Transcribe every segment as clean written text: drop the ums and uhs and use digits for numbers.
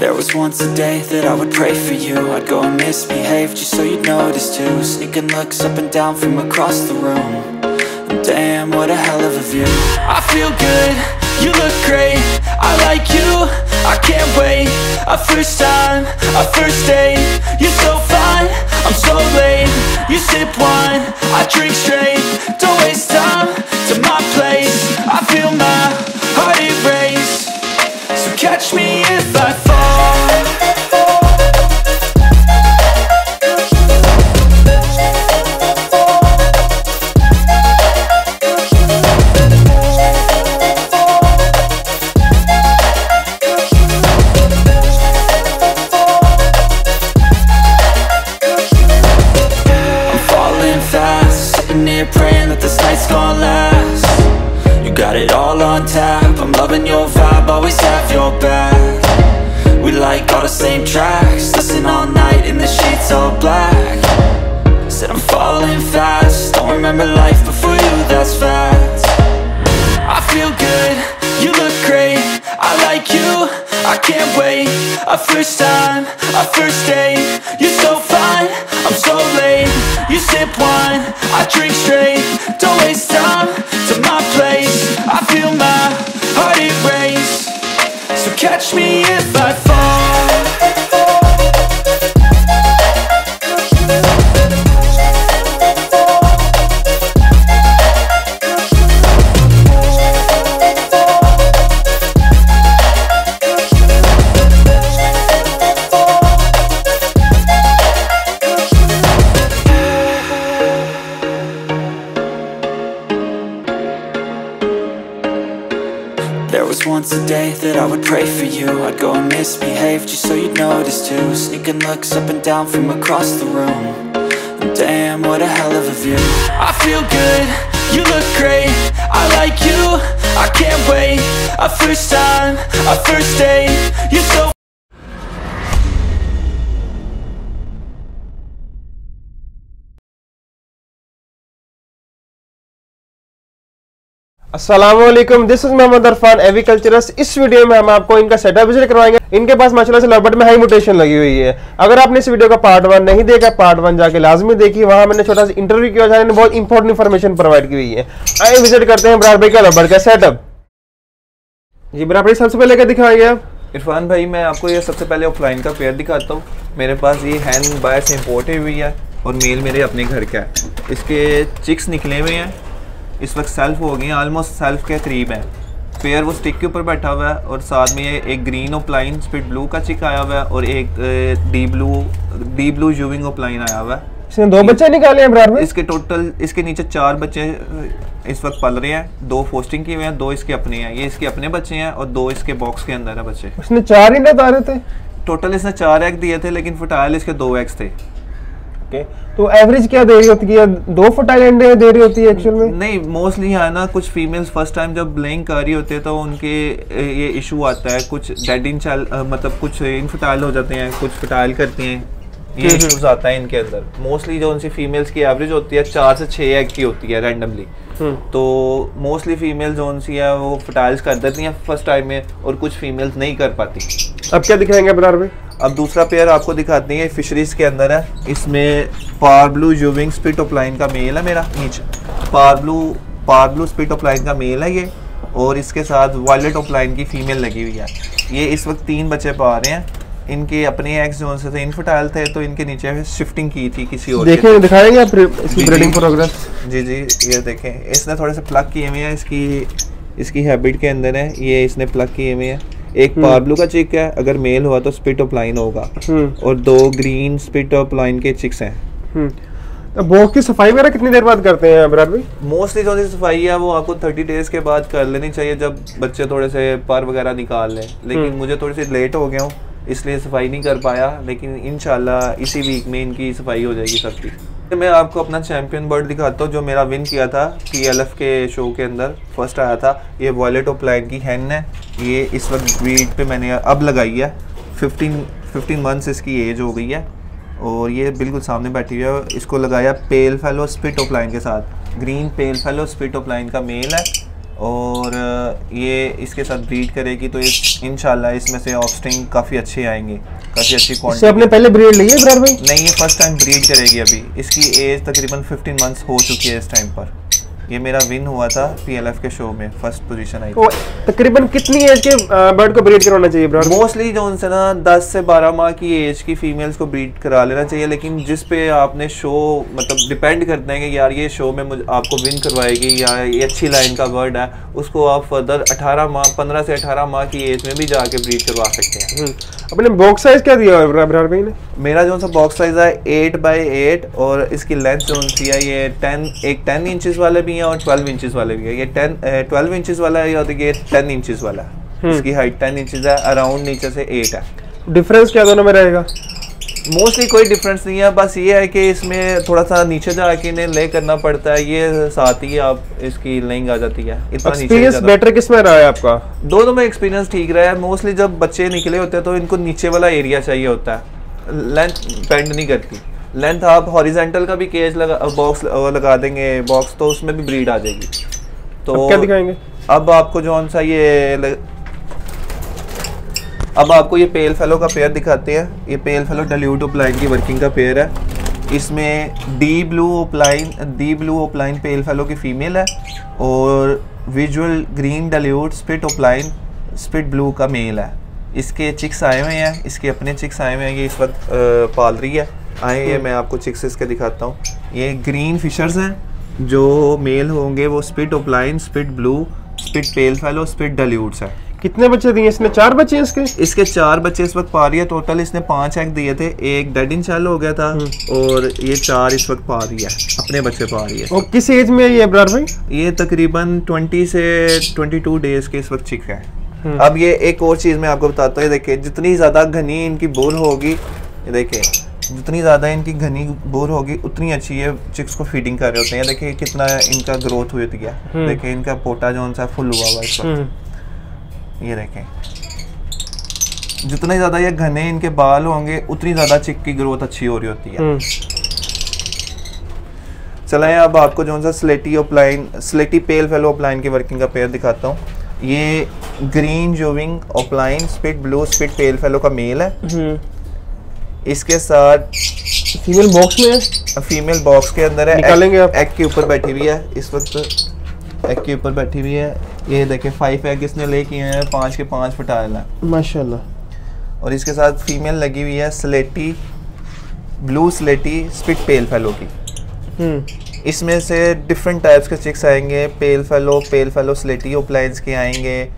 There was once a day that I would pray for you. I'd go and misbehave just so you'd notice too. Sneaking looks up and down from across the room. And damn, what a hell of a view. I feel good, you look great, I like you, I can't wait. A first time, a first date. You're so fine, I'm so late. You sip wine, I drink straight. Don't waste time to my place. I feel my heart erase. So catch me if I fall. Praying that this night's gonna last. You got it all on tap, I'm loving your vibe, always have your back. We like all the same tracks, listen all night in the sheets all black. Said I'm falling fast, don't remember life before you, that's fact. I feel good, you look great, I like you, I can't wait. A first time, a first date. You're so fine, I'm so late. You sip wine, I drink straight. Don't waste time to my place. I feel my heart erase. So catch me if I fall. There was once a day that I would pray for you. I'd go and misbehave just so you'd notice too. Sneaking looks up and down from across the room. And damn, what a hell of a view. I feel good, you look great, I like you, I can't wait. A first time, a first date. You're so अस्सलामुअलैकुम, this is Mohammad Irfan एविकल्चरस। इस video में हम आपको इनका setup visit करवाएंगे। इनके पास माशाल्लाह से लवबर्ड में हाई म्यूटेशन लगी हुई है। अगर आपने इस वीडियो का पार्ट 1 नहीं देखा, पार्ट 1 जाके लाजमी देखिए, वहां मैंने छोटा सा इंटरव्यू किया था, बहुत इंपॉर्टेंट इन्फॉर्मेशन प्रोवाइड की हुई है। आइए विजिट करते हैं बरार भाई का लवबर्ड का सेटअप। जी बरार भाई, सबसे पहले क्या दिखाएंगे आप? इरफान भाई, मैं आपको ये सबसे पहले ऑफलाइन का पेयर दिखाता हूँ। मेरे पास ये हैन बाय से इम्पोर्टेड हुई है और मेल मेरे अपने घर का है। इसके चिक्स निकले हुए हैं, इस वक्त सेल्फ हो गए हैं, ऑलमोस्ट सेल्फ के करीब है। पेयर वो स्टिक के ऊपर बैठा हुआ है और साथ में ये एक ग्रीन ओपलाइन स्पिट ब्लू का चिक आया हुआ है और एक डी ब्लू यूविंग ओपलाइन आया हुआ है। इसने 2 बच्चे निकाले हैं बराबर में। इसके टोटल इसके नीचे 4 बच्चे इस वक्त पल रहे हैं। 2 पोस्टिंग किए हुए हैं, 2 इसके अपने हैं। ये इसके अपने बच्चे हैं और 2 इसके बॉक्स के अंदर है बच्चे। इसने 4 ही बता रहे थे टोटल। इसने 4 एग दिए थे, लेकिन फटाइल इसके 2 एग्स थे। तो एवरेज क्या दे रही होती है? 2 फर्टाइल अंडे दे रही होती है एक्चुअल में? नहीं, मोस्टली है ना, कुछ फीमेल्स फर्स्ट टाइम जब ब्लेइंग कर रही होती है तो उनके ये इशू आता है, कुछ डेड इन मतलब कुछ इनफर्टाइल हो जाते हैं, कुछ फर्टाइल करती हैं, ये इश्यूज आता है इनके अंदर। मोस्टली जो उनसी फीमेल्स की एवरेज होती है 4 से 6 एग की होती है रैंडमली। तो मोस्टली फीमेल जो उनसी है वो फर्टाइल्स कर देती हैं फर्स्ट टाइम में और कुछ फीमेल्स नहीं कर पाती। अब क्या दिखाएंगे बरार भाई? अब दूसरा पेयर आपको दिखाते हैं, फिशरीज के अंदर है। इसमें पार ब्लू यूविंग स्पिट ओपलाइन का मेल है मेरा नीचे। पार ब्लू स्पिट ओपलाइन का मेल है ये, और इसके साथ वायलेट ओपलाइन की फीमेल लगी हुई है। ये इस वक्त 3 बच्चे पा रहे हैं। इनके अपने एग्स जो से थे इनफर्टाइल थे, तो इनके नीचे शिफ्टिंग की थी किसी और। देखें, दिखाएंगे आप इसकी ब्रीडिंग प्रोग्रेस? जी, ये देखें, इसने थोड़े से प्लग किए हुए हैं, इसकी हैबिट के अंदर है, ये इसने प्लग किए हुए हैं। एक पार्ब्लू का चिक है, अगर मेल हुआ तो स्पिट ओपलाइन होगा, और 2 ग्रीन स्पिट ओपलाइन के चिक्स हैं। तो बॉक्स की सफाई वगैरह कितनी देर बाद करते हैं बरार भाई? मोस्टली जो सफाई है वो आपको 30 डेज के बाद कर लेनी चाहिए, जब बच्चे थोड़े से पर वगैरह निकाल लें। लेकिन मुझे थोड़ी सी लेट हो गया हूँ, इसलिए सफाई नहीं कर पाया, लेकिन इंशाल्लाह इसी वीक में इनकी सफाई हो जाएगी सबकी। मैं आपको अपना चैंपियन बर्ड दिखाता हूँ जो मेरा विन किया था PLF के शो के अंदर, फर्स्ट आया था। ये वायलेट ओपलाइन की हैन है। ये इस वक्त ब्रीड पे मैंने अब लगाई है। 15 मंथ्स इसकी एज हो गई है और ये बिल्कुल सामने बैठी हुई है। इसको लगाया पेल फेलो स्पिट ओपलाइन के साथ। ग्रीन पेल फेलो स्पिट ओपलाइन का मेल है और ये इसके साथ ब्रीड करेगी तो इंशाल्लाह इसमें से ऑफस्प्रिंग काफ़ी अच्छे आएंगे, काफ़ी अच्छी क्वांटिटी। आपने पहले ब्रीड ली है इब्रार भाई? नहीं, ये फर्स्ट टाइम ब्रीड करेगी अभी। इसकी एज तकरीबन 15 मंथ्स हो चुकी है इस टाइम पर। ये मेरा विन हुआ था PLF के शो में, फर्स्ट पोजीशन आई थी। तकरीबन कितनी एज के बर्ड को ब्रीड करवाना चाहिए ब्रार? मोस्टली जो उनसे ना 10 से 12 माह की एज की फीमेल्स को ब्रीड करा लेना चाहिए, लेकिन जिस पे आपने शो मतलब डिपेंड करते हैं कि यार ये शो में मुझे आपको विन करवाएगी या ये अच्छी लाइन का बर्ड है, उसको आप फर्दर 15 से 18 माह की एज में भी जाके ब्रीड करवा सकते हैं। अपने बॉक्स साइज क्या दिया ब्रार भाई ने? मेरा जो सा बॉक्स साइज है 8x8 और इसकी लेंथ जो सी है ये 10 इंचेस वाले भी हैं और 12 इंचेस वाले भी है। ये 12 इंचेस वाला है और ये 10 इंचेस वाला है। इसकी हाइट 10 इंचेस है, अराउंड नीचे से 8 है। डिफरेंस क्या दोनों में रहेगा? मोस्टली कोई डिफरेंस नहीं है, बस ये है कि इसमें थोड़ा सा नीचे जाके इन्हें ले करना पड़ता है, ये साथ ही आप इसकी लेंग आ जाती है। इतना एक्सपीरियंस बेटर किस में रहा है आपका? दोनों में एक्सपीरियंस ठीक रहा है। मोस्टली जब बच्चे निकले होते हैं तो इनको नीचे वाला एरिया चाहिए होता है, लेंथ पेंड नहीं करती। लेंथ आप हॉरिजेंटल का भी केज बॉक्स लगा देंगे बॉक्स तो उसमें भी ब्रीड आ जाएगी। तो क्या दिखाएंगे अब आपको जो सा अब आपको ये पेल फेलो का पेयर दिखाते हैं। ये पेल फेलो डल्यूट ओपलाइन की वर्किंग का पेयर है। इसमें डी ब्लू ओपलाइन पेल फेलो की फीमेल है और visual green dilute spit opaline split blue का मेल है। इसके चिक्स आए हुए हैं, इसके अपने चिक्स आए हुए हैं, ये इस वक्त पाल रही है। ये मैं आपको चिक्स इसके दिखाता हूँ। ये ग्रीन फिशर्स हैं, जो मेल होंगे वो split opaline split blue split pale fallow split dilutes है। कितने बच्चे दिए इसने? 4 बच्चे हैं इसके 4 बच्चे इस वक्त पा रही है। टोटल इसने 5 एग दिए थे, एक डेड इन शेल हो गया था और ये 4 इस वक्त पा रही है, अपने बच्चे पा रही है। और किस एज में है ये इब्रार भाई? ये तकरीबन 20 से 22 डेज के इस वक्त चिक है। अब ये एक और चीज मैं आपको बताता हूँ, ये देखिए जितनी ज्यादा घनी इनकी बोर होगी, ये देखिए जितनी ज़्यादा इनकी घनी बोर होगी उतनी अच्छी ये चिक्स को फीडिंग कर रहे होते हैं। देखिए कितना इनका ग्रोथ हुई होती है। देखिए इनका पोटा जो सा फुल हुआ हुआ इस वक्त। ये देखें जितने ज़्यादा ये घने इनके बाल होंगे उतनी ज़्यादा चिक की ग्रोथ अच्छी हो रही होती है। चलें अब आपको जो सा स्लेटी पेल फेलो ओपलाइन की वर्किंग का पेयर दिखाता हूँ। ये ग्रीन जोविंग opaline split blue split pale fallow का मेल है। इसके साथ फीमेल बॉक्स में है, फीमेल बॉक्स के अंदर है, निकालेंगे आप। एग के ऊपर बैठी हुई है इस वक्त, एग के ऊपर बैठी हुई है। ये देखें 5 एग इसने ले किए हैं, 5 के 5 फटाइल है माशाल्लाह। और इसके साथ फीमेल लगी हुई है स्लेटी ब्लू स्लेटी स्पिट पेल फेलो की। इसमें से डिफरेंट टाइप्स के चिक्स आएंगे, पेल फेलो स्लेटी ओपलाइंस के आएंगे।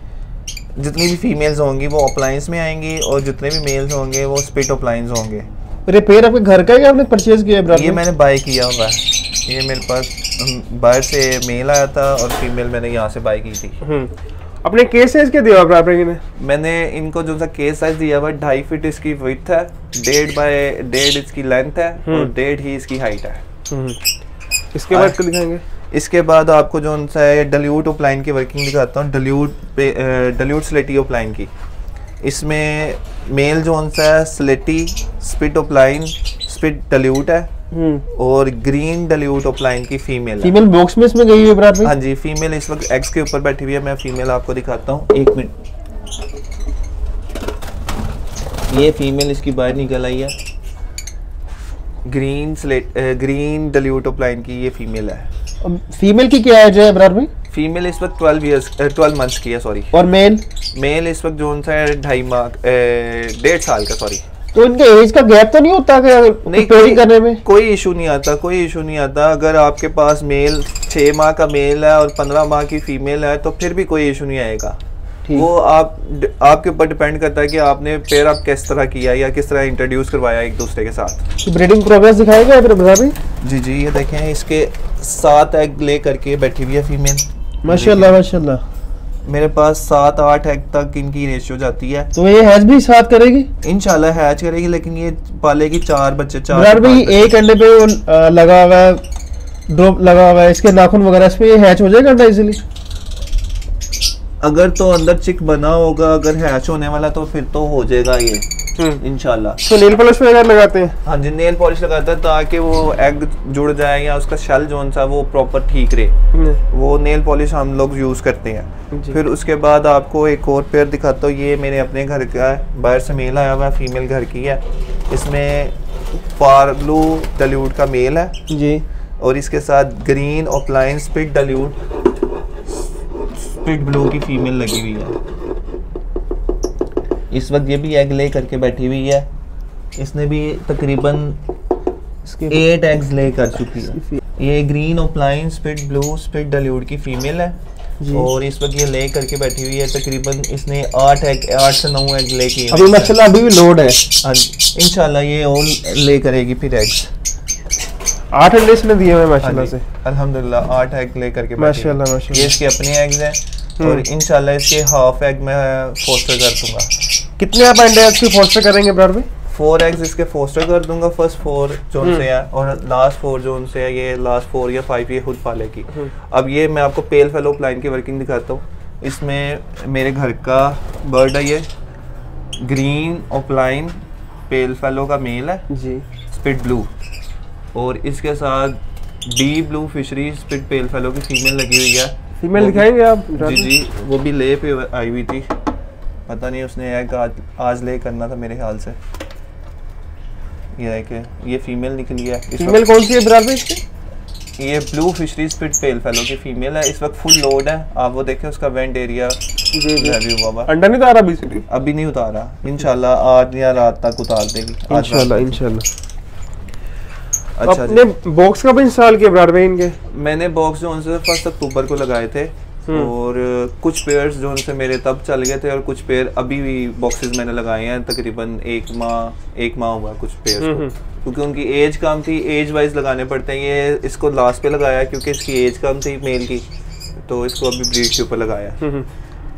जितनी भी फीमेल्स होंगी वो ओपलाइंस में आएंगी और जितने भी मेल्स होंगे वो स्पिट ओपलाइंस होंगे। ये पेयर आपके घर का है या आपने परचेज किया है? ये मैंने बाय किया हुआ है। ये मेरे पास बाहर से मेल आया था और फीमेल मैंने यहाँ से बाय की थी। अपने केस साइज क्या दिया आपने? मैंने इनको जो सा केस साइज दिया हुआ 2.5 फीट इसकी विड्थ है, 1.5 बाय 1.5 इसकी लेंथ है और 1.5 ही इसकी हाइट है। इसके बाद क्या दिखाएंगे? इसके बाद आपको जो सा डल्यूट ओपलाइन की वर्किंग दिखाता हूँ। डल्यूट स्लेटी ओपलाइन की, इसमें मेल जो सा स्लेटी स्पिट ओपलाइन स्पिट डल्यूट है और ग्रीन डल्यूट ओपलाइन की फीमेल है। फीमेल बॉक्स में इसमें गई हुई है? हाँ जी, फीमेल इस वक्त एग्स के ऊपर बैठी हुई है। मैं फीमेल आपको दिखाता हूँ, 1 मिनट। ये फीमेल इसकी बाहर निकल आई है। ग्रीन डल्यूट ओपलाइन की ये फीमेल है। फीमेल की क्या एज है इब्रार भाई? फीमेल इस वक्त 12 मंथ्स की है, सॉरी। और मेल? मेल इस वक्त जो सा 1.5 साल का, सॉरी। तो इनके एज का गैप तो नहीं होता नहीं पेयरिंग करने में? कोई इशू नहीं आता, कोई इशू नहीं आता। अगर आपके पास मेल 6 माह का मेल है और 15 माह की फीमेल है तो फिर भी कोई इशू नहीं आएगा। वो आपके ऊपर डिपेंड करता है कि आपने पेयर आप किस तरह किया या किस तरह इंट्रोड्यूस करवाया एक दूसरे के साथ। ब्रीडिंग प्रोग्रेस दिखाएगा फिर भाई? जी जी, ये देखें इसके 7 एग ले करके बैठी हुई है फीमेल। माशाल्लाह माशाल्लाह। मेरे पास 7-8 एग तक इनकी रेशियो जाती है। तो ये हैच भी साथ करेगी? इंशाल्लाह हैच करेगी, लेकिन ये पालेगी 4 बच्चे। 4 भाई एक अंडे पे लगा हुआ है, ड्रॉप लगा हुआ है, इसके नाखून वगैरह, इस पे ये हैच हो जाएगा अंडा इजीली? अगर तो अंदर चिक बना होगा, अगर हैच होने वाला तो फिर तो हो जाएगा ये। इंशाल्लाह। तो नेल पॉलिश वगैरह लगाते हैं? हाँ जी, नेल पॉलिश लगाता है ताकि वो एग जुड़ जाए या उसका शेल जो सा वो प्रॉपर ठीक रहे, वो नेल पॉलिश हम लोग यूज़ करते हैं। फिर उसके बाद आपको एक और पेयर दिखाता हूँ, ये मेरे अपने घर का है, बाहर से मेल आया हुआ है, फीमेल घर की है। इसमें पार्लू डल्यूट का मेल है जी, और इसके साथ green opaline spit dilute split blue की फीमेल लगी हुई है। इस वक्त ये भी एग ले करके बैठी हुई है, इसने भी तकरीबन 8 एग्स ले कर चुकी है। ये green opaline split blue spit dilute की फीमेल है और इस वक्त ये ले करके बैठी हुई है। तकरीबन इसने 8 से 9 एग ले किए अभी माशाल्लाह, अभी भी लोड है। इंशाल्लाह ये और ले करेगी फिर एग्स। 8 अंडे इसने दिए हुए माशाल्लाह से, अल्हम्दुलिल्लाह 8 एग ले करके माशाल्लाह माशाल्लाह। ये इसके अपने एग्स हैं और इंशाल्लाह इसके हाफ एग मैं फोस्टर कर दूंगा। कितने आप अंडे इसके फोस्टर करेंगे ब्रदर भाई? 4 एग्स इसके फोस्टर कर दूंगा, फर्स्ट 4 जोन से है और लास्ट 4 जोन से है। ये लास्ट 4 या 5 ये खुद पालेगी। अब ये मैं आपको पेल फेलो प्लाइन की वर्किंग दिखाता हूँ। इसमें मेरे घर का बर्ड है, ये ग्रीन ओपलाइन पेल फेलो का मेल है जी, स्पिट ब्लू, और इसके साथ D blue fishery spit pale fellow की फीमेल लगी हुई है। फीमेल दिखाएंगे आप? जी, वो भी ले पे आई हुई थी, पता नहीं उसने एग आज ले करना था मेरे ख्याल से। ये देखें, ये फीमेल निकली है। फीमेल कौन सी है ब्रदर भाई इसकी? ये blue fishery spit pale fellow की फीमेल है। इस वक्त फुल लोड है, आप वो देखें उसका वेंट एरिया हुआ। अंडा नहीं उतारा अभी? अभी नहीं उतारा, इंशाल्लाह आज या रात तक उतार देगी इंशाल्लाह इंशाल्लाह। अच्छा, अपने बॉक्स का भी इंस्टॉल किया ब्रदर भाई इनके? मैंने बॉक्स जो उनसे 1 अक्टूबर को लगाए थे और कुछ पेयर्स जो उनसे मेरे तब चल गए थे और कुछ पेयर अभी भी बॉक्सेस मैंने लगाए हैं। तकरीबन एक माह हुआ कुछ पेयर्स को, क्योंकि उनकी एज कम थी, एज वाइज लगाने पड़ते हैं। ये इसको लास्ट पे लगाया क्योंकि इसकी एज कम थी मेल की, तो इसको अभी ब्रीड के ऊपर लगाया।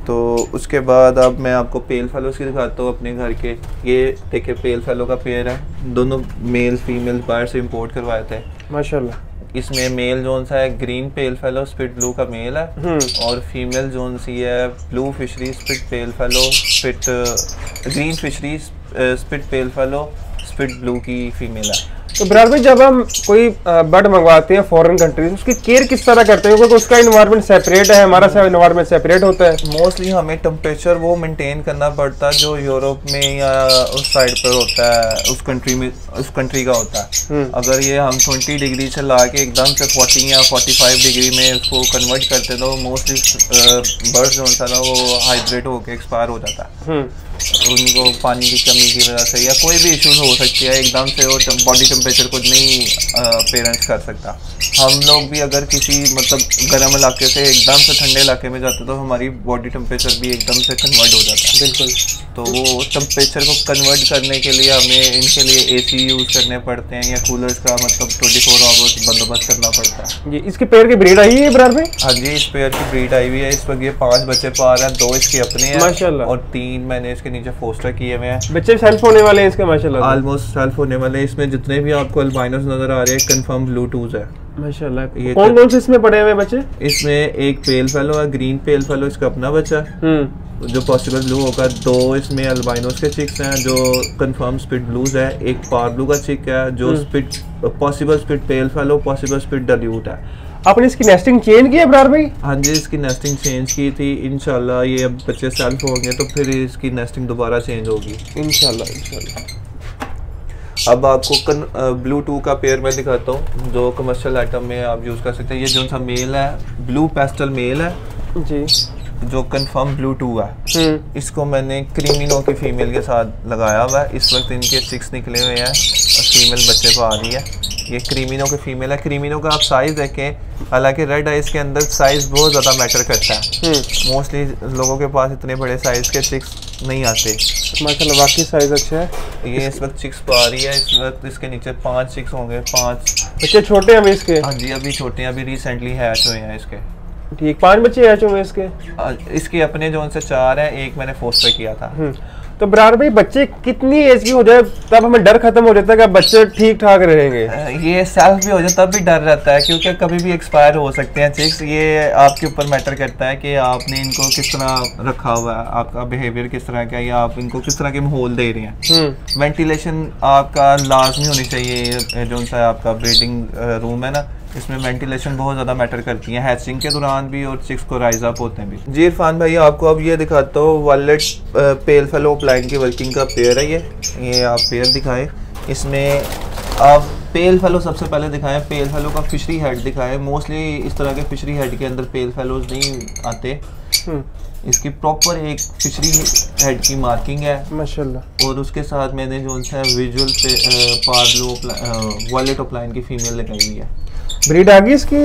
तो उसके बाद अब मैं आपको पेल फेलोस की दिखाता हूँ अपने घर के। ये देखिए पेल फेलो का पेयर है, दोनों मेल फीमेल बाहर से इंपोर्ट करवाए थे माशाल्लाह। इसमें मेल जोन सा है ग्रीन पेल फेलो स्पिट ब्लू का मेल है और फीमेल जोन सी है blue fishery spit pale fallow spit green fishery spit pale fallow spit blue की फीमेल है। तो ब्रदर भाई जब हम कोई बर्ड मंगवाते हैं फॉरेन कंट्री से, उसकी केयर किस तरह करते हैं? क्योंकि उसका इन्वायरमेंट सेपरेट है, हमारा इन्वायरमेंट सेपरेट होता है। मोस्टली हमें टेम्परेचर वो मेंटेन करना पड़ता है जो यूरोप में या उस साइड पर होता है, उस कंट्री का होता है। अगर ये हम 20 डिग्री से ला के एकदम से 40 या 45 डिग्री में उसको कन्वर्ट करते हैं तो मोस्टली बर्ड जो होता है ना वो हाइड्रेट होकर एक्सपायर हो जाता है। उनको पानी की कमी की वजह से या कोई भी इश्यूज हो सकती है, एकदम से वो बॉडी टेम्परेचर को नहीं पेरेंट्स कर सकता। हम लोग भी अगर किसी मतलब गर्म इलाके से एकदम से ठंडे इलाके में जाते तो हमारी बॉडी टेम्परेचर भी एकदम से कन्वर्ट हो जाता है। बिल्कुल। तो वो टेम्परेचर को कन्वर्ट करने के लिए हमें इनके लिए AC यूज़ करने पड़ते हैं या कूलर्स का मतलब 24 आवर्स बंदोबस्त करना पड़ता है। जी, इसके पेयर की ब्रीड आई है ब्रदर भाई? हाँ जी, इस पेयर की ब्रीड आई हुई है। इस वक्त ये 5 बच्चे पार हैं, 2 इसके अपने हैं माशाल्लाह और 3 मैंने इसके नीचे फोस्टर किए हुए हैं। बच्चे सेल्फ होने वाले हैं इसके माशाल्लाह, ऑलमोस्ट सेल्फ होने वाले। इसमें जितने भी आपको अल्बाइनोस नजर आ रहे हैं कंफर्म ब्लूटूथ है माशाल्लाह। ये कौन से इसमें पड़े हुए बच्चे? इसमें एक पेल फेलो है, ग्रीन पेल फेलो इसका अपना बच्चा जो पॉसिबल ब्लू होगा। 2 इसमें अल्बाइनोस के चिक्स हैं जो कंफर्म स्पिट ब्लूज है। एक पार ब्लू का चिक है जो spit possible spit pale fellow possible spit dilute है। आपने इसकी नेस्टिंग चेंज की है ब्रदर भाई? हाँ जी, इसकी नेस्टिंग चेंज की थी। इंशाल्लाह ये अब बच्चे सेल्फ होंगे तो फिर इसकी नेस्टिंग दोबारा चेंज होगी इंशाल्लाह इंशाल्लाह। अब आपको ब्लू 2 का पेयर मैं दिखाता हूँ जो कमर्शियल आइटम में आप यूज़ कर सकते हैं। ये जो सा मेल है ब्लू पेस्टल मेल है जी, जो कंफर्म ब्लू 2 है। इसको मैंने क्रीमिनो की फीमेल के साथ लगाया हुआ है। इस वक्त इनके 6 निकले हुए हैं, फीमेल बच्चे को आ रही है। ये क्रीमिनो की फीमेल है। क्रीमिनो का आप साइज़ देखें, हालांकि रेड आइज के अंदर साइज़ बहुत ज़्यादा मैटर करता है। मोस्टली लोगों के पास इतने बड़े साइज़ के चिक्स नहीं आते माशाल्लाह, बाकी साइज़ अच्छा है। ये इस वक्त चिक्स पा रही है। इस वक्त इसके नीचे 5 चिक्स होंगे। 5 बच्चे छोटे हैं अभी इसके? हाँ जी, अभी छोटे हैं, अभी रिसेंटली हैच हुए हैं इसके। ठीक, 5 बच्चे हैच हुए इसके? इसके अपने जो उनसे 4 हैं, एक मैंने फोस्टर किया था। तो बराबर भाई बच्चे कितनी एज की हो जाए तब हमें डर खत्म हो जाता है कि बच्चे ठीक ठाक रहेंगे? ये सेल्फ भी हो जाए तब भी डर रहता है, क्योंकि कभी भी एक्सपायर हो सकते हैं चिक्स। ये आपके ऊपर मैटर करता है कि आपने इनको किस तरह रखा हुआ है, आपका बिहेवियर किस तरह का है, या आप इनको किस तरह के माहौल दे रहे हैं। वेंटिलेशन आपका लाजमी होनी चाहिए। जो सा आपका ब्रीडिंग रूम है ना, इसमें वेंटिलेशन बहुत ज़्यादा मैटर करती है, हैचिंग के दौरान भी और चिक्स को राइज अप होते हैं भी। जी इरफान भाई, आपको अब ये दिखाता हूँ वॉलेट पेल फेलो अपलाइन की वर्किंग का पेयर है। ये आप पेयर दिखाएं। इसमें आप पेल फेलो सबसे पहले दिखाएं, पेल फेलो का फिशरी हेड दिखाएं। मोस्टली इस तरह के फिशरी हेड के अंदर पेल फेलोज नहीं आते। इसकी प्रॉपर एक फिशरी हेड की मार्किंग है माशाल्लाह, और उसके साथ मैंने जो है विजुअल पार्लो वॉलेट अपलाइन की फीमेल लगाई हुई है। ब्रीड आ गई इसकी?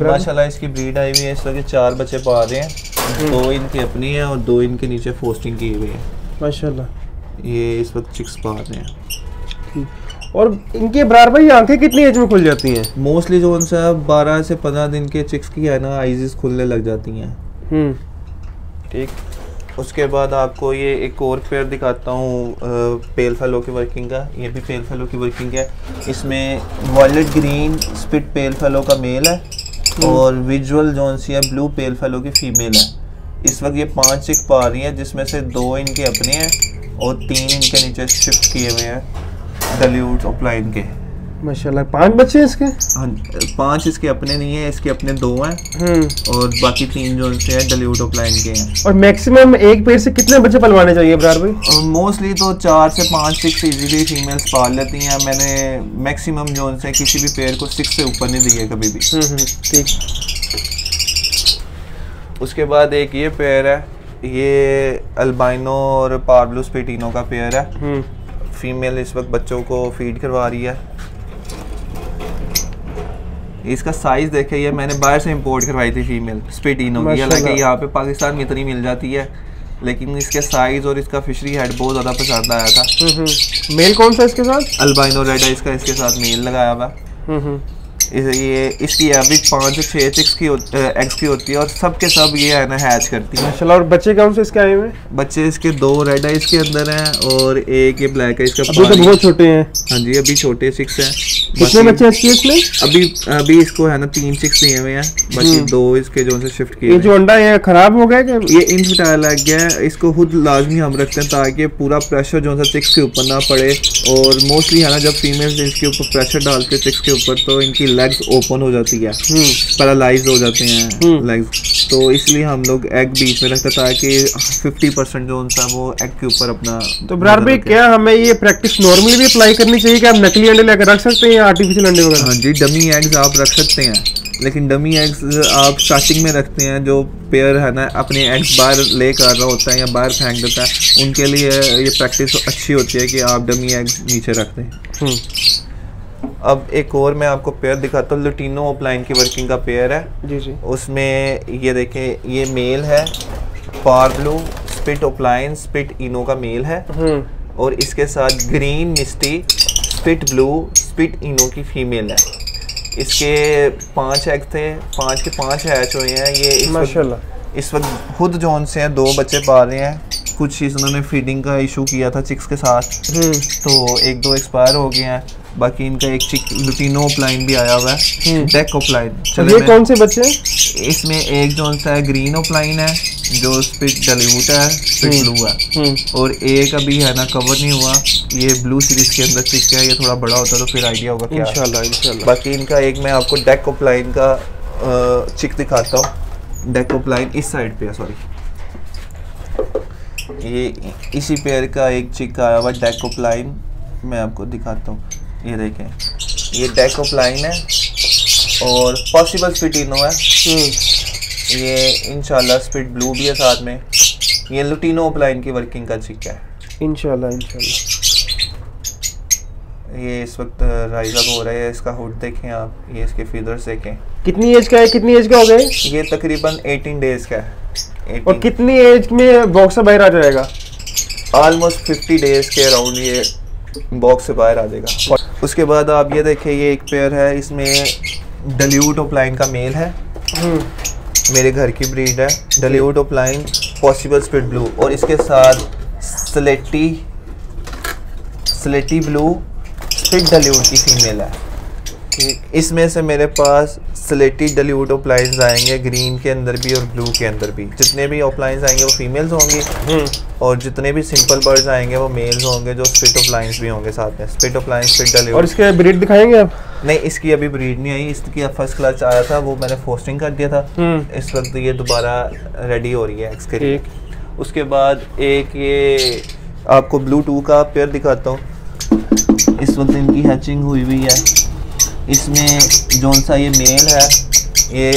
माशाल्लाह इसकी ब्रीड आई हुई है। इस तरह के 4 बच्चे पा रहे हैं, 2 इनके अपनी हैं और 2 इनके नीचे पोस्टिंग की हुई है माशाल्लाह। ये इस वक्त चिक्स पा रहे हैं। और इनके बराबर भाई आंखें कितनी एज में खुल जाती हैं? मोस्टली जो उनसे 12 से 15 दिन के चिक्स की है ना, आइज़ खुलने लग जाती हैं। ठीक, उसके बाद आपको ये एक और पेयर दिखाता हूँ पेल फेलो की वर्किंग का। ये भी पेल फेलो की वर्किंग है। इसमें wallet green spit pale fallow का मेल है और विजुअल जोन्स है ब्लू पेल फेलो की फीमेल है। इस वक्त ये 5 चिक पा रही हैं, जिसमें से 2 इनके अपने हैं और 3 इनके नीचे शिफ्ट किए हुए हैं डल्यूट अपलाइन के। माशाल्लाह 5 बच्चे इसके? हाँ, 5 इसके अपने नहीं है, इसके अपने 2 हैं और बाकी 3 जो से हैं डल्यूट अपलाइन के हैं। और मैक्सिमम एक पेड़ से कितने बच्चे पलवाने चाहिए बराबर भाई? मोस्टली तो 4 से 5 6 इजीली फीमेल्स पाल लेती हैं। मैंने मैक्सिमम जो से किसी भी पेड़ को 6 से ऊपर नहीं दिए कभी भी। ठीक। उसके बाद एक ये पेयर है, ये अल्बाइनो और पार्ब्लो स्पिटिनो का पेयर है। फीमेल इस वक्त बच्चों को फीड करवा रही है। इसका साइज देखे, ये मैंने बाहर से इंपोर्ट करवाई थी फीमेल स्पिटिनो की, हालांकि यहाँ पे पाकिस्तान में इतनी मिल जाती है, लेकिन इसके साइज और इसका फिशरी हेड बहुत ज़्यादा पसंद आया था। मेल कौन सा इसके साथ? अल्बाइनो रेड है इसका, इसके साथ मेल लगाया हुआ। ये इसकी एवरेज 5 से 6 चिक्स की एग्स की होती है और सब के सब ये है ना हैच करती है माशाल्लाह। और बच्चे कौन से इसके आए हुए? बच्चे इसके 2 रेड है इसके अंदर हैं और एक ये ब्लैक है इसका। अभी तो बहुत छोटे हैं। हाँ जी, अभी छोटे चिक्स हैं। कितने बच्चे हैं इसमें? अभी इसको है ना 3 चिक्स दिए हुए हैं, बाकी 2 इसके जो से शिफ्ट किए। ये जो अंडा है खराब हो गया क्या? ये इनफर्टाइल लग गया है। इसको खुद लाजमी हम रखते हैं ताकि पूरा प्रेशर जो है चिक्स के ऊपर ना पड़े। और मोस्टली है ना जब फीमेल्स इसके ऊपर प्रेशर डालते हैं चिक्स के ऊपर तो इनकी लेग्स ओपन हो जाती है, पैरालाइज हो जाते हैं लेग्स। तो इसलिए हम लोग एग बीच में रखते हैं ताकि 50% जो उनका वो एग के ऊपर अपना। तो बराबर भाई क्या हमें ये प्रैक्टिस नॉर्मली भी अप्लाई करनी चाहिए कि आप नकली अंडे लेकर रख सकते हैं या आर्टिफिशियल अंडे वगैरह? हाँ जी, डमी एग्स आप रख सकते हैं, लेकिन डमी एग्स आप स्टार्टिंग में रखते हैं। जो पेयर है ना अपने एग्स बाहर ले कर रहा होता है या बाहर फेंक देता है, उनके लिए ये प्रैक्टिस अच्छी होती है कि आप डमी एग्स नीचे रखते हैं। अब एक और मैं आपको पेयर दिखाता हूँ, लुटिनो अपलाइन की वर्किंग का पेयर है। जी। उसमें ये देखें, ये मेल है पार्ब्लो स्पिट अपलाइन स्पिट इनो का मेल है और इसके साथ ग्रीन मिस्टी स्पिट ब्लू स्पिट इनो की फीमेल है। इसके 5 एग थे, 5 के 5 हैच हुए हैं। ये माशाल्लाह इस वक्त खुद जोन से हैं, 2 बच्चे पाल रहे हैं। कुछ इन्होंने फीडिंग का इशू किया था चिक्स के साथ, तो 1-2 एक्सपायर हो गए हैं। बाकी इनका एक चिक लुटिनो अपलाइन भी आया हुआ है, डेक अपलाइन। ये कौन से बच्चे हैं? इसमें एक जोन सा है ग्रीन अपलाइन है जो स्पिट डल्यूट है, स्पिट ब्लू है, और एक अभी है ना कवर नहीं हुआ, ये ब्लू सीरीज के अंदर चिक है। ये थोड़ा बड़ा होता तो फिर आइडिया होगा क्या। इंशाल्लाह। बाकी इनका एक मैं आपको डेक अपलाइन का चिक दिखाता हूँ। डेक अपलाइन इस साइड पे है, सॉरी, ये इसी पेयर का एक चिक आया हुआ डेक अपलाइन, मैं आपको दिखाता हूँ। ये देखें, ये डेक अपलाइन है और पॉसिबल स्पिटिनो है। ये इंशाल्लाह स्पिट ब्लू भी है साथ में। ये लुटिनो अपलाइन की वर्किंग का चिक है इंशाल्लाह। ये इस वक्त राइज अप हो रहा है। इसका हुड देखें आप, ये इसके फीदर्स देखें। कितनी एज का है, कितनी एज का हो गए? ये तकरीबन 18 डेज का है। 18। और कितनी एज में बॉक्स से बाहर आ जाएगा? ऑलमोस्ट 50 डेज के अराउंड ये बॉक्स से बाहर आ जाएगा। उसके बाद आप ये देखें, ये एक पेयर है, इसमें डल्यूट अपलाइन का मेल है, मेरे घर की ब्रीड है, dilute upline possible spit blue, और इसके साथ स्लेटी ब्लू स्पिट डल्यूट की फीमेल है। इसमें से मेरे पास स्लेटी डल्यूट ओप्लाइंस आएंगे ग्रीन के अंदर भी और ब्लू के अंदर भी। जितने भी ओप्लाइंस आएंगे वो फीमेल्स होंगी और जितने भी सिंपल बर्ड्स आएंगे वो मेल्स होंगे, जो स्पिट ओप्लाइंस भी होंगे साथ में। Split opalines, split dilute. और इसके ब्रीड दिखाएंगे आप? नहीं, इसकी अभी ब्रीड नहीं आई। इसकी फर्स्ट क्लास आया था, वो मैंने फोस्टिंग कर दिया था। इस वक्त ये दोबारा रेडी हो रही है एक्स के लिए। उसके बाद एक ये आपको ब्लू 2 का पेयर दिखाता हूँ। इस वक्त इनकी हैचिंग हुई हुई है। इसमें जौन सा ये मेल है ये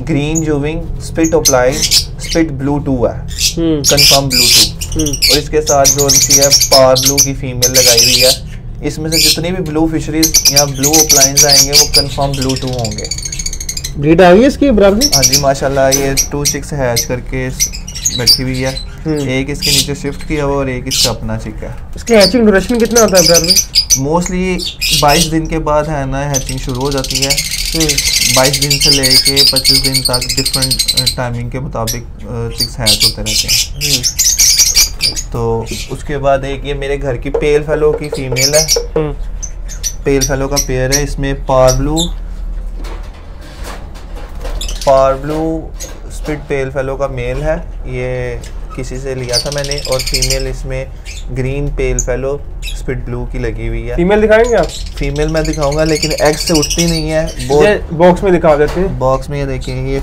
ग्रीन जूविंग स्पिट ओप्लाइन स्पिट ब्लू 2 है, कंफर्म ब्लू 2। और इसके साथ जो सी है पार ब्लू की फीमेल लगाई हुई है। इसमें से जितनी भी ब्लू फिशरीज या ब्लू ओप्लाइंस आएंगे वो कंफर्म ब्लू 2 होंगे। ब्रीड आ गई है इसकी बराबर? हाँ जी माशाल्लाह, ये 2 चिक्स हैच करके बैठी हुई है। एक इसके नीचे शिफ्ट किया हुआ और एक इसका अपना चिक है। इसकी हैचिंग ड्यूरेशन कितना होता है बराबर? मोस्टली 22 दिन के बाद है ना हैचिंग शुरू हो जाती है। 22 दिन से लेके 25 दिन तक डिफरेंट टाइमिंग के मुताबिक चिक्स हैच होते रहते हैं। तो उसके बाद एक ये मेरे घर की पेल फेलो की फीमेल है। पेल फेलो का पेयर है। इसमें पार ब्लू स्पिट पेल फेलो का मेल है, ये किसी से लिया था मैंने। और फीमेल इसमें ग्रीन पेल फेलो स्पिट ब्लू की लगी हुई है। फीमेल दिखाएंगे आप? फीमेल मैं दिखाऊंगा लेकिन एग्स से उठती नहीं है। बॉक्स में दिखा देते हैं। बॉक्स में ये देखिए,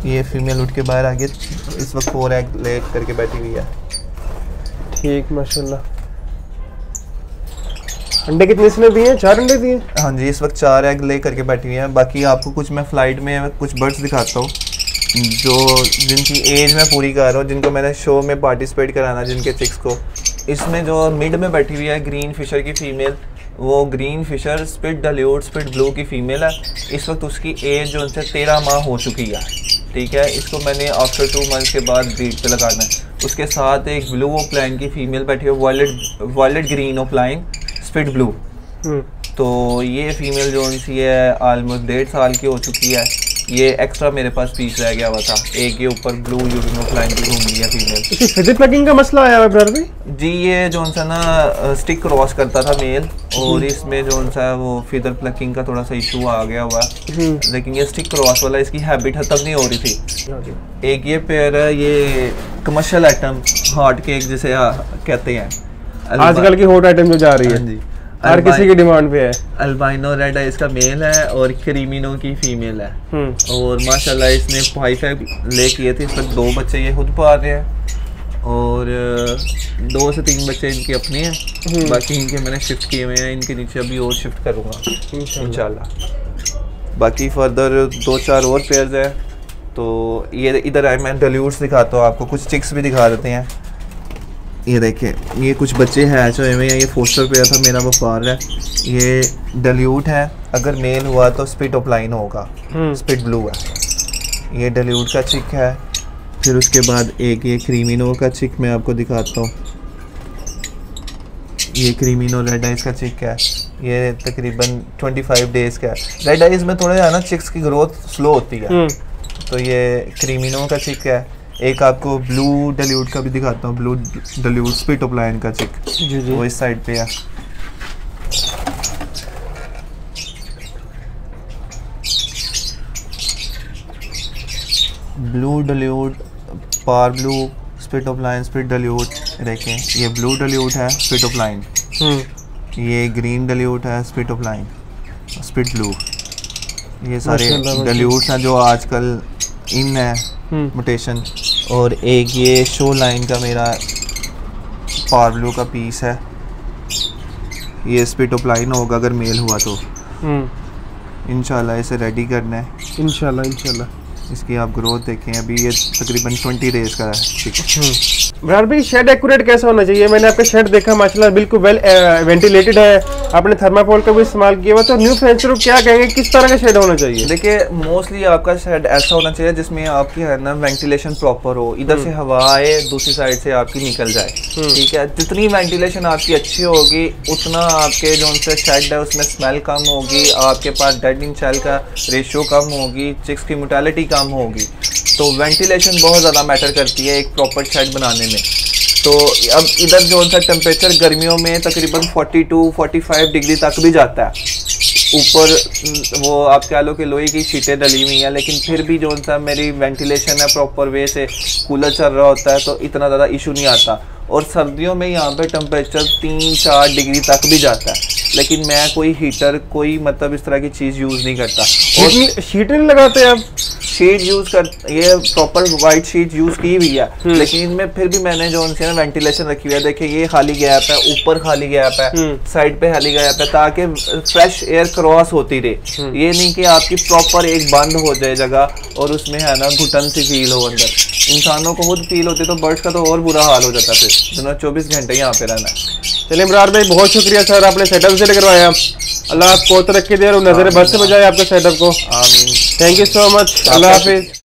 ये फीमेल उठ के बाहर आ गई। इस वक्त 4 एग ले करके बैठी हुई है। ठीक, माशाल्लाह। अंडे कितने इसने दिए? 4 अंडे दिए? हाँ जी, इस वक्त 4 एग ले करके बैठी हुई है। बाकी आपको कुछ मैं फ्लाइट में कुछ बर्ड्स दिखाता हूँ जो जिनकी एज मैं पूरी कर रहा हूँ, जिनको मैंने शो में पार्टिसिपेट कराना, जिनके चिक्स को। इसमें जो मिड में बैठी हुई है ग्रीन फिशर की फीमेल, वो green fisher split dilute split blue की फीमेल है। इस वक्त उसकी एज जो उनसे 13 माह हो चुकी है। ठीक है, इसको मैंने आफ्टर 2 मंथ्स के बाद ब्रीड पे लगाना है। उसके साथ एक ब्लू ओप्लाइन की फीमेल बैठी है, violet green opaline split blue. तो ये फीमेल जो सी है ऑलमोस्ट 1.5 साल की हो चुकी है। ये एक्स्ट्रा मेरे पास पीस रह गया हुआ था। एक ये ऊपर ब्लू यूरिनो फ्लाइंग की घूम रही है फीमेल। फिदर प्लगिंग का मसला आया है ब्रदर जी। ये जो सा ना स्टिक क्रॉस करता था मेल, और इसमें जो सा वो फिदर प्लकिंग का थोड़ा सा इशू आ गया हुआ। लेकिन ये स्टिक क्रॉस वाला इसकी हैबिट खत्म नहीं हो रही थी। एक ये पेयर है, ये कमर्शियल आइटम हॉट केक जिसे कहते हैं, आजकल की हॉट आइटम जो जा रही है जी, हर किसी की डिमांड पे है। अल्बाइनो रेड है इसका मेल है और क्रीमिनो की फीमेल है। और माशाल्लाह इसने 5 एग ले किए थे। इस वक्त 2 बच्चे ये खुद पाल रहे हैं और 2 से 3 बच्चे इनके अपने हैं। बाकी इनके मैंने शिफ्ट किए हुए हैं, इनके नीचे अभी और शिफ्ट करूँगा इंशाल्लाह। बाकी फर्दर 2-4 और पेयर्स है। तो ये इधर आए, मैं डल्यूट्स दिखाता हूँ आपको, कुछ चिक्स भी दिखा देते हैं। ये देखें, ये कुछ बच्चे हैच हुए हैं। ये फोस्टर पेयर था मेरा, वो पार है। ये डल्यूट है, अगर मेल हुआ तो स्पिट ओप्लाइन होगा, स्पिट ब्लू है। ये डल्यूट का चिक है। फिर उसके बाद एक ये क्रीमिनो का चिक मैं आपको दिखाता हूँ। ये क्रीमिनो रेड आइज का चिक है। ये तकरीबन 25 डेज़ का है। रेड आइज में थोड़ा है ना चिक्स की ग्रोथ स्लो होती है। तो ये क्रीमिनो का चिक है। एक आपको ब्लू डल्यूट का भी दिखाता हूँ, ब्लू डल्यूट स्पिट ओप्लाइन का चिक जी। वो इस साइड पे है। ब्लू डल्यूट, पार blue, split opaline, split dilute. देखें, ये ब्लू डल्यूट है, स्पिट ओप्लाइन। ये ग्रीन डल्यूट है, स्पिट ओप्लाइन, स्पिट ब्लू। ये सारे डल्यूट्स हैं जो आजकल इन है म्यूटेशन। और एक ये शो लाइन का मेरा पार ब्लू का पीस है। ये स्पिट ओप्लाइन होगा अगर मेल हुआ तो। इंशाल्लाह इसे रेडी करना है इंशाल्लाह। इसकी आप ग्रोथ देखें, अभी ये तकरीबन 20 डेज का है। बराबर भाई, शेड एक्यूरेट कैसा होना चाहिए? मैंने आपका शेड देखा माशाल्लाह बिल्कुल वेल वेंटिलेटेड है। आपने थर्माकोल का भी इस्तेमाल किया हुआ। तो न्यू फ्रेंचर क्या कहेंगे, किस तरह का शेड होना चाहिए? देखिए, मोस्टली आपका शेड ऐसा होना चाहिए जिसमें आपकी है ना वेंटिलेशन प्रॉपर हो। इधर से हवा आए, दूसरी साइड से आपकी निकल जाए। ठीक है, जितनी वेंटिलेशन आपकी अच्छी होगी उतना आपके जो उनसे शेड है उसमें स्मेल कम होगी, आपके पास डेड इन शेल का रेशियो कम होगी, चिक्स की मोर्टेलिटी कम होगी। तो वेंटिलेशन बहुत ज़्यादा मैटर करती है एक प्रॉपर शेड बनाने में। तो अब इधर जो सा टेम्परेचर गर्मियों में तकरीबन 42-45 डिग्री तक भी जाता है। ऊपर वो आप कह लो कि लोहे की शीटें डली हुई हैं, लेकिन फिर भी जो सा मेरी वेंटिलेशन है प्रॉपर वे से, कूलर चल रहा होता है तो इतना ज़्यादा इशू नहीं आता। और सर्दियों में यहाँ पे टेम्परेचर 3-4 डिग्री तक भी जाता है, लेकिन मैं कोई हीटर कोई मतलब इस तरह की चीज़ यूज़ नहीं करता। और शीट नहीं लगाते आप? शीट यूज़ कर, ये प्रॉपर वाइट शीट यूज़ की हुई है, लेकिन इनमें फिर भी मैंने जो उनसे ना वेंटिलेशन रखी हुई है। देखिए ये खाली गैप है, ऊपर खाली गैप है, साइड पे खाली गैप है, ताकि फ्रेश एयर क्रॉस होती रहे। ये नहीं कि आपकी प्रॉपर एक बंद हो जाए जगह और उसमें है ना घुटन सी फील हो अंदर। इंसानों को खुद फील होती तो बर्ड्स का तो और बुरा हाल हो जाता, फिर दिनों 24 घंटे यहाँ पे रहना है। चलिए इमरान भाई बहुत शुक्रिया सर, आपने सेटअप विजिट करवाया। अल्लाह आपको तरक्की दे और नजर बद से बजाए आपके सेटअप को। आमीन। Thank you so much. Allah Hafiz.